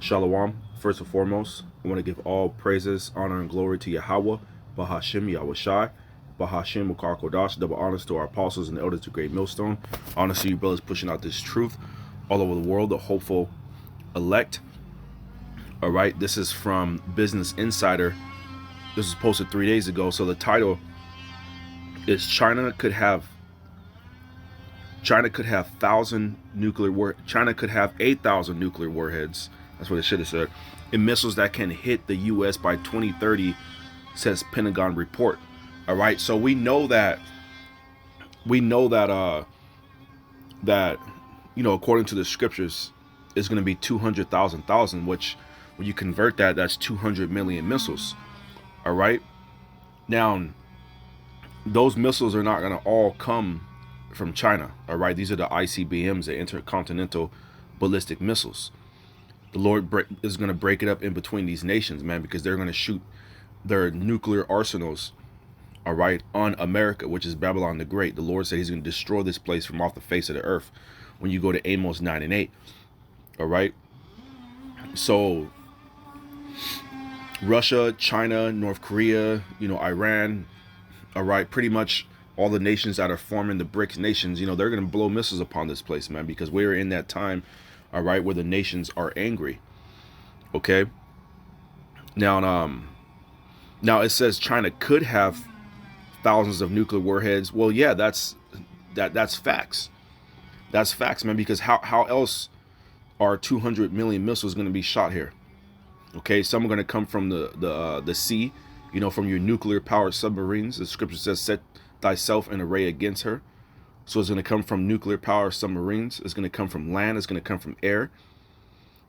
Shalom. First and foremost, I want to give all praises, honor, and glory to Yahweh, Bahashim Yahushai, Bahashim Mukar Kodash, double honors to our apostles and elders of Great Millstone. Honor to you brothers pushing out this truth all over the world, the hopeful elect. All right, this is from Business Insider. This was posted 3 days ago. So the title is China could have 8,000 nuclear warheads. That's what it should have said. And missiles that can hit the U.S. by 2030, says Pentagon report. All right, so we know that according to the scriptures, it's going to be 200,000, which when you convert that, that's 200 million missiles. All right, now those missiles are not going to all come from China. All right, these are the ICBMs, the intercontinental ballistic missiles. The Lord is going to break it up in between these nations, man, because they're going to shoot their nuclear arsenals, all right, on America, which is Babylon the Great. The Lord said he's going to destroy this place from off the face of the earth when you go to Amos 9 and 8. All right, so Russia, China, North Korea, Iran, all right, pretty much all the nations that are forming the BRICS nations, they're going to blow missiles upon this place, man, because we're in that time, all right, where the nations are angry. Okay. Now it says China could have thousands of nuclear warheads. Well, yeah, that's facts. That's facts, man, because how else are 200 million missiles going to be shot here? Okay, some are going to come from the sea, from your nuclear powered submarines. The scripture says, set thyself in array against her. So it's going to come from nuclear powered submarines. It's going to come from land. It's going to come from air.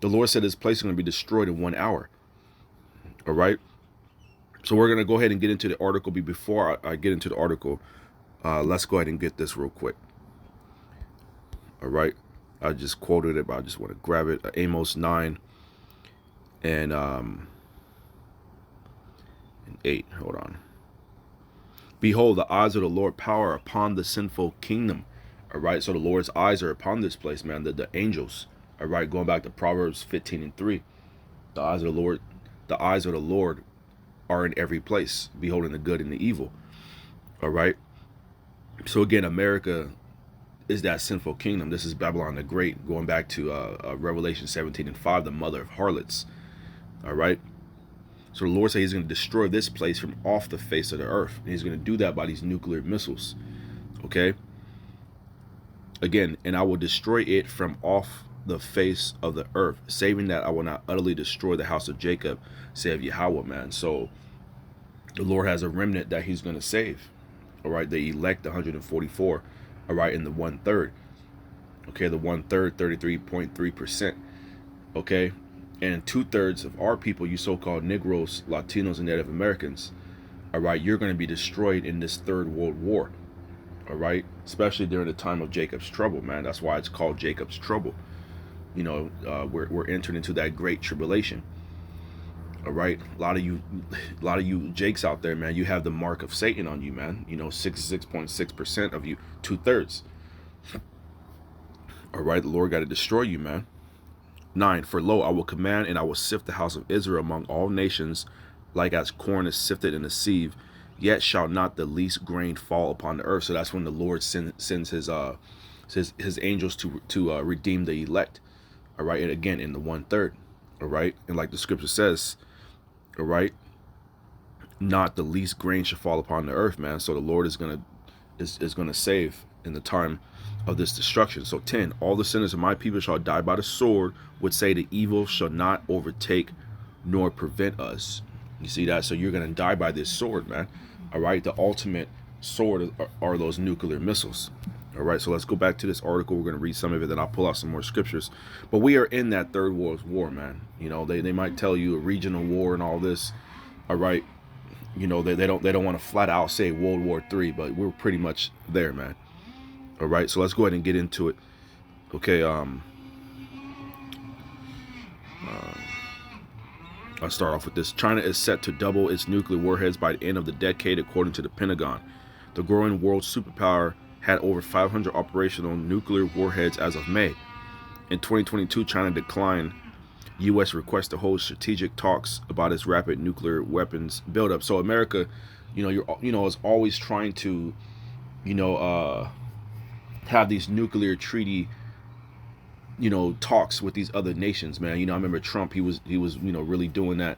The Lord said this place is going to be destroyed in 1 hour. All right. So we're going to go ahead and get into the article. Before I get into the article, let's go ahead and get this real quick. All right. I just quoted it, but I just want to grab it. Amos 9 and 8. Hold on. Behold, the eyes of the Lord power upon the sinful kingdom. All right, so the Lord's eyes are upon this place, man. The angels. All right, going back to Proverbs 15 and 3. The eyes of the Lord are in every place, beholding the good and the evil. All right. So again, America is that sinful kingdom. This is Babylon the Great, going back to Revelation 17 and 5, the mother of harlots. All right. So the Lord said he's going to destroy this place from off the face of the earth. And he's going to do that by these nuclear missiles. Okay. Again, and I will destroy it from off the face of the earth, saving that I will not utterly destroy the house of Jacob, saith Yahweh, man. So the Lord has a remnant that he's going to save. All right. They elect 144. All right. In the 1/3. Okay. The 1/3, 33.3%. Okay. And 2/3 of our people, you so-called Negroes, Latinos, and Native Americans, all right, you're going to be destroyed in this third world war. All right. Especially during the time of Jacob's trouble, man. That's why it's called Jacob's trouble. We're entering into that great tribulation. All right. A lot of you Jakes out there, man, you have the mark of Satan on you, man. 66.6% of you, 2/3. All right. The Lord got to destroy you, man. 9, for lo, I will command and I will sift the house of Israel among all nations, like as corn is sifted in a sieve, yet shall not the least grain fall upon the earth. So that's when the Lord sends his angels to redeem the elect. All right. And again, in the 1/3. All right. And like the scripture says, all right, not the least grain shall fall upon the earth, man. So the Lord is going to save in the time of this destruction. So 10, all the sinners of my people shall die by the sword, would say the evil shall not overtake nor prevent us. You see that? So you're going to die by this sword, man. All right. The ultimate sword are those nuclear missiles. All right. So let's go back to this article. We're going to read some of it, then I'll pull out some more scriptures. But we are in that third world war, man. They might tell you a regional war and all this. All right. They don't want to flat out say World War III, but we're pretty much there, man. All right, so let's go ahead and get into it. Okay, I'll start off with this. China is set to double its nuclear warheads by the end of the decade, according to the Pentagon. The growing world superpower had over 500 operational nuclear warheads as of May. In 2022, China declined U.S. requests to hold strategic talks about its rapid nuclear weapons buildup. So America, is always trying to, you know, have these nuclear treaty, talks with these other nations, man. I remember Trump, he was, really doing that,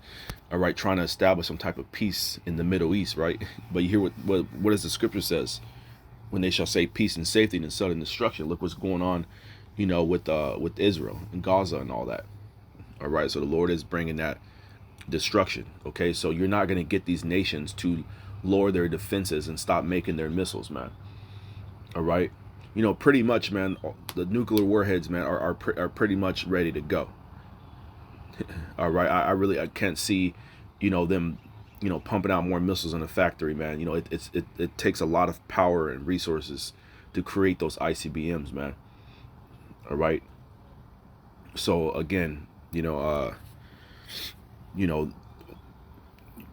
all right, trying to establish some type of peace in the Middle East, right? But you hear what does the scripture says? When they shall say peace and safety and sudden destruction. Look what's going on, with Israel and Gaza and all that. All right, so the Lord is bringing that destruction. Okay, so you're not going to get these nations to lower their defenses and stop making their missiles, man. All right, pretty much, man. The nuclear warheads, man, are pretty much ready to go. All right, I can't see, them, pumping out more missiles in the factory, man. It takes a lot of power and resources to create those ICBMs, man. All right. So again,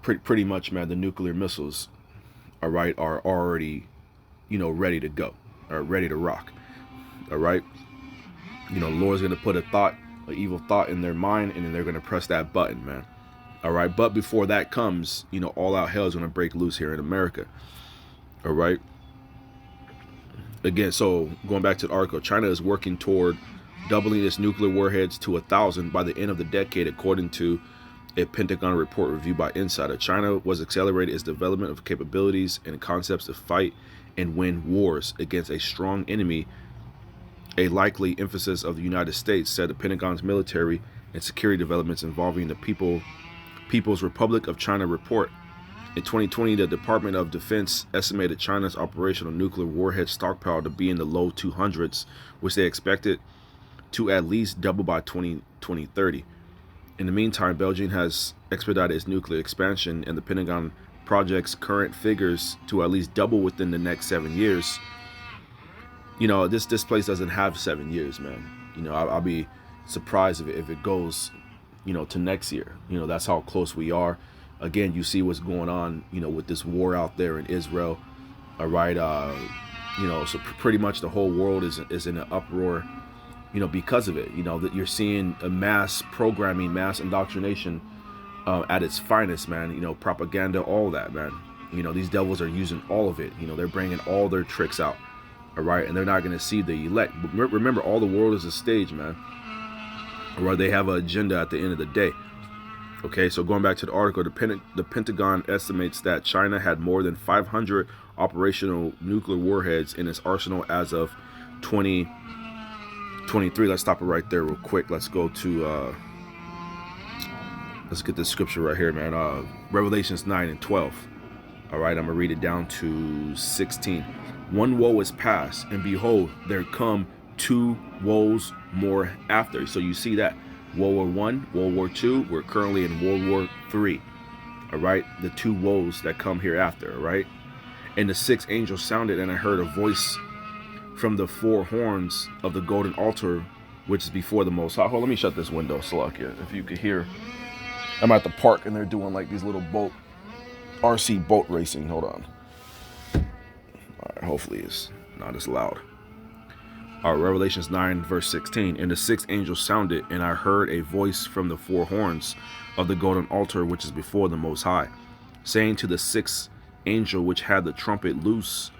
pretty much, man, the nuclear missiles, all right, are already, ready to go, or ready to rock. All right. The Lord's gonna put an evil thought in their mind, and then they're gonna press that button, man. All right. But before that comes, all out hell is gonna break loose here in America. All right. Again, so going back to the article, China is working toward doubling its nuclear warheads to 1,000 by the end of the decade, according to a Pentagon report reviewed by Insider. China was accelerating its development of capabilities and concepts to fight and win wars against a strong enemy, a likely emphasis of the United States, said the Pentagon's military and security developments involving the People's Republic of China report. In 2020, the Department of Defense estimated China's operational nuclear warhead stockpile to be in the low 200s, which they expected to at least double by 2030. In the meantime, Beijing has expedited its nuclear expansion, and the Pentagon projects current figures to at least double within the next 7 years. This place doesn't have 7 years, man. I'll be surprised if it goes, to next year. That's how close we are. Again, you see what's going on, with this war out there in Israel. All right. So pretty much the whole world is in an uproar, because of it. That you're seeing a mass programming, mass indoctrination at its finest, man. Propaganda, all that, man. These devils are using all of it. They're bringing all their tricks out. All right. And they're not going to see the elect. But remember, all the world is a stage, man. Or they have an agenda at the end of the day. Okay, so going back to the article, the Pentagon estimates that China had more than 500 operational nuclear warheads in its arsenal as of 2023. Let's stop it right there real quick. Let's go to, let's get this scripture right here, man. Revelations 9 and 12. All right, I'm going to read it down to 16. One woe is past, and behold, there come 2 woes more after. So you see that. World War I, World War II, we're currently in World War III. All right, the 2 woes that come hereafter. All right, and the 6th angel sounded, and I heard a voice from the 4 horns of the golden altar, which is before the Most High. Hold on, let me shut this window, Salakia. If you could hear, I'm at the park, and they're doing like these little RC boat racing. Hold on. All right, hopefully it's not as loud. Revelations 9 verse 16. And the 6th angel sounded, and I heard a voice from the 4 horns of the golden altar, which is before the Most High, saying to the 6th angel which had the trumpet, loose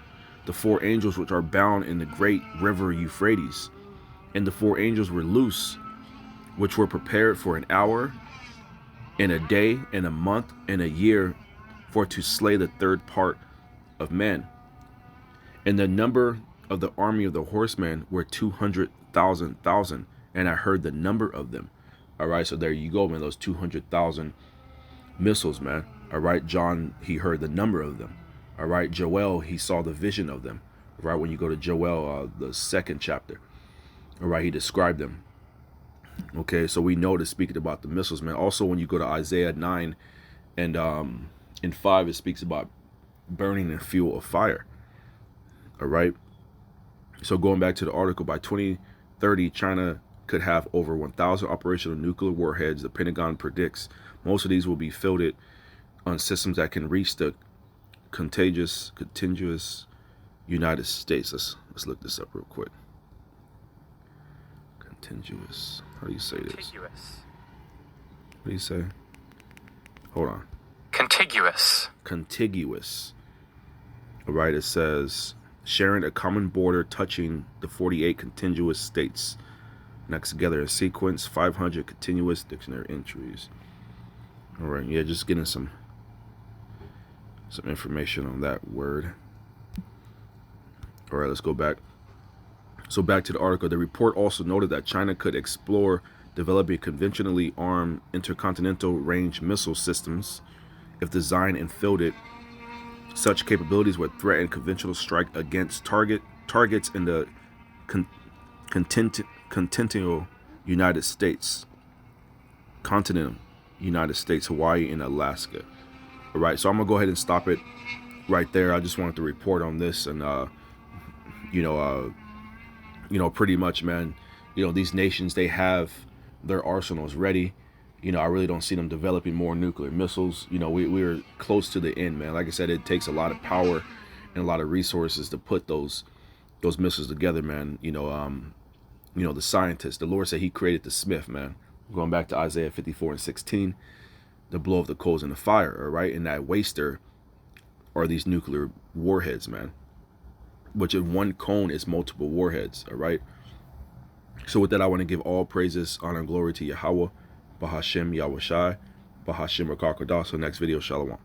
the 4 angels which are bound in the great river Euphrates. And the 4 angels were loose, which were prepared for an hour, and a day, and a month, and a year, for to slay the 3rd part of men. And the number of the army of the horsemen were 200,000, and I heard the number of them. All right, so there you go, man. Those 200,000 missiles, man. All right, John, he heard the number of them. All right, Joel, he saw the vision of them. All right, when you go to Joel, the 2nd chapter. All right, he described them. Okay, so we know this speaking about the missiles, man. Also, when you go to Isaiah 9 and in 5, it speaks about burning in fuel of fire. All right. So going back to the article, by 2030, China could have over 1,000 operational nuclear warheads. The Pentagon predicts most of these will be fielded on systems that can reach the contiguous United States. Let's look this up real quick. Contiguous. How do you say this? Contiguous. do you say? Hold on. Contiguous. Contiguous. All right, it says sharing a common border touching the 48 contiguous states. Next together in sequence, 500 continuous dictionary entries. All right, yeah, just getting some information on that word. All right, let's go back. So back to the article. The report also noted that China could explore developing conventionally armed intercontinental range missile systems if designed and fielded. Such capabilities would threaten conventional strike against targets in the continental United States, Hawaii, and Alaska. All right, so I'm gonna go ahead and stop it right there. I just wanted to report on this, and pretty much, man, these nations, they have their arsenals ready. I really don't see them developing more nuclear missiles. We're close to the end, man. Like I said, it takes a lot of power and a lot of resources to put those missiles together, man. The scientist, the Lord said he created the smith, man. Going back to Isaiah 54:16, the blow of the coals in the fire, all right? And that waster are these nuclear warheads, man. Which in one cone is multiple warheads, all right? So with that, I want to give all praises, honor, and glory to Yahweh, Bahashem Yahweh Shai, Bahashem Rakar Kodah. So next video, Shalom.